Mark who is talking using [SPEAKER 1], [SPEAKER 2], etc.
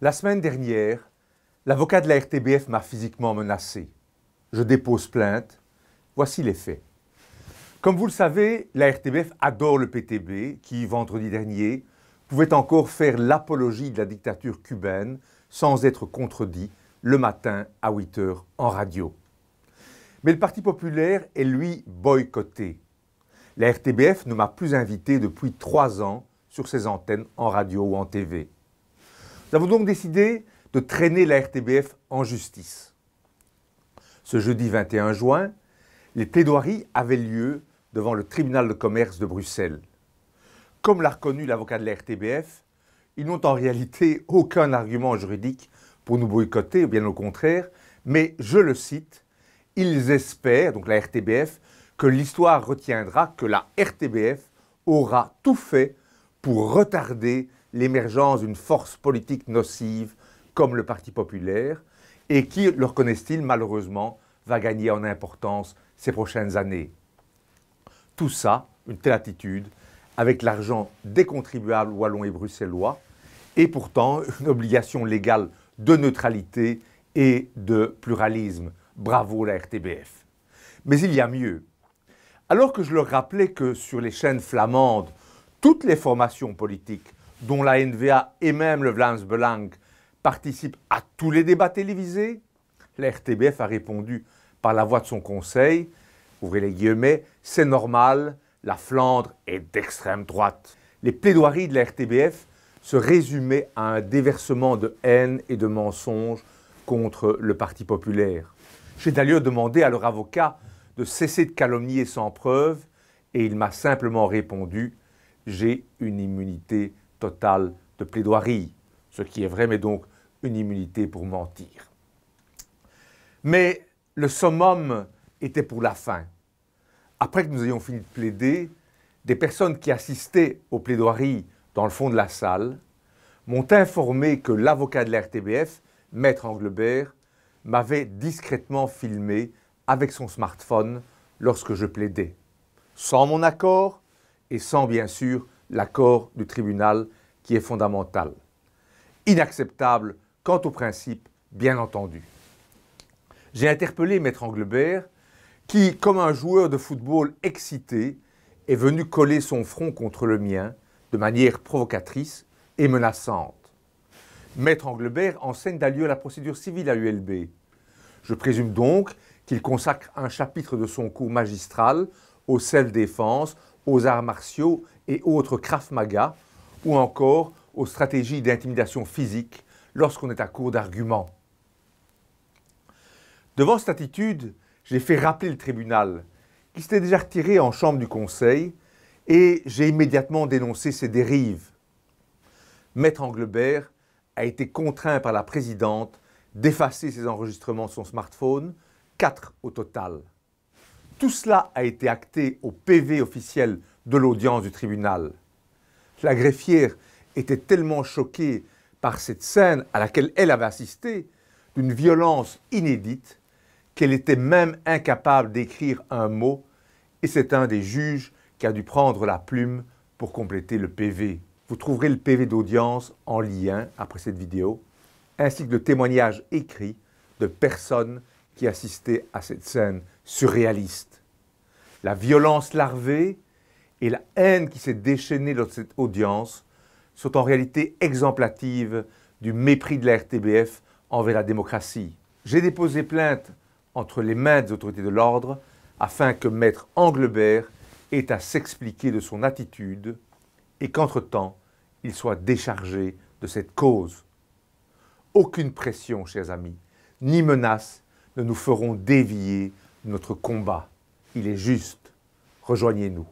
[SPEAKER 1] La semaine dernière, l'avocat de la RTBF m'a physiquement menacé. Je dépose plainte. Voici les faits. Comme vous le savez, la RTBF adore le PTB qui, vendredi dernier, pouvait encore faire l'apologie de la dictature cubaine sans être contredit le matin à 8 h en radio. Mais le Parti populaire est lui boycotté. La RTBF ne m'a plus invité depuis 3 ans sur ses antennes en radio ou en TV. Nous avons donc décidé de traîner la RTBF en justice. Ce jeudi 21 juin, les plaidoiries avaient lieu devant le tribunal de commerce de Bruxelles. Comme l'a reconnu l'avocat de la RTBF, ils n'ont en réalité aucun argument juridique pour nous boycotter, ou bien au contraire, mais je le cite, ils espèrent, donc la RTBF, que l'histoire retiendra que la RTBF aura tout fait pour retarder l'émergence d'une force politique nocive comme le Parti populaire et qui, le reconnaissent-ils, malheureusement, va gagner en importance ces prochaines années. Tout ça, une telle attitude, avec l'argent des contribuables wallons et bruxellois, et pourtant une obligation légale de neutralité et de pluralisme. Bravo la RTBF. Mais il y a mieux. Alors que je leur rappelais que sur les chaînes flamandes, toutes les formations politiques, dont la NVA et même le Vlaams Belang, participent à tous les débats télévisés, la RTBF a répondu par la voix de son conseil, ouvrez les guillemets, c'est normal, la Flandre est d'extrême droite. Les plaidoiries de la RTBF se résumaient à un déversement de haine et de mensonges contre le Parti populaire. J'ai d'ailleurs demandé à leur avocat de cesser de calomnier sans preuve et il m'a simplement répondu « j'ai une immunité totale de plaidoirie », ce qui est vrai, mais donc une immunité pour mentir. Mais le summum était pour la fin. Après que nous ayons fini de plaider, des personnes qui assistaient aux plaidoiries dans le fond de la salle m'ont informé que l'avocat de la RTBF, Maître Englebert, m'avait discrètement filmé avec son smartphone lorsque je plaidais, sans mon accord et sans bien sûr l'accord du tribunal qui est fondamental. Inacceptable quant au principe, bien entendu. J'ai interpellé Maître Englebert qui, comme un joueur de football excité, est venu coller son front contre le mien de manière provocatrice et menaçante. Maître Englebert enseigne d'ailleurs la procédure civile à l'ULB. Je présume donc qu'il consacre un chapitre de son cours magistral au self-défense, aux arts martiaux et autres Krav Maga, ou encore aux stratégies d'intimidation physique lorsqu'on est à court d'arguments. Devant cette attitude, j'ai fait rappeler le tribunal, qui s'était déjà retiré en chambre du conseil, et j'ai immédiatement dénoncé ses dérives. Maître Englebert a été contraint par la présidente d'effacer ses enregistrements de son smartphone, 4 au total. Tout cela a été acté au PV officiel de l'audience du tribunal. La greffière était tellement choquée par cette scène à laquelle elle avait assisté, d'une violence inédite, qu'elle était même incapable d'écrire un mot, et c'est un des juges qui a dû prendre la plume pour compléter le PV. Vous trouverez le PV d'audience en lien après cette vidéo, ainsi que le témoignage écrit de personnes qui assistaient à cette scène surréaliste. La violence larvée et la haine qui s'est déchaînée dans cette audience sont en réalité exemplatives du mépris de la RTBF envers la démocratie. J'ai déposé plainte entre les mains des autorités de l'ordre afin que Maître Englebert ait à s'expliquer de son attitude et qu'entre-temps, il soit déchargé de cette cause. Aucune pression, chers amis, ni menace ne nous feront dévier de notre combat. Il est juste. Rejoignez-nous.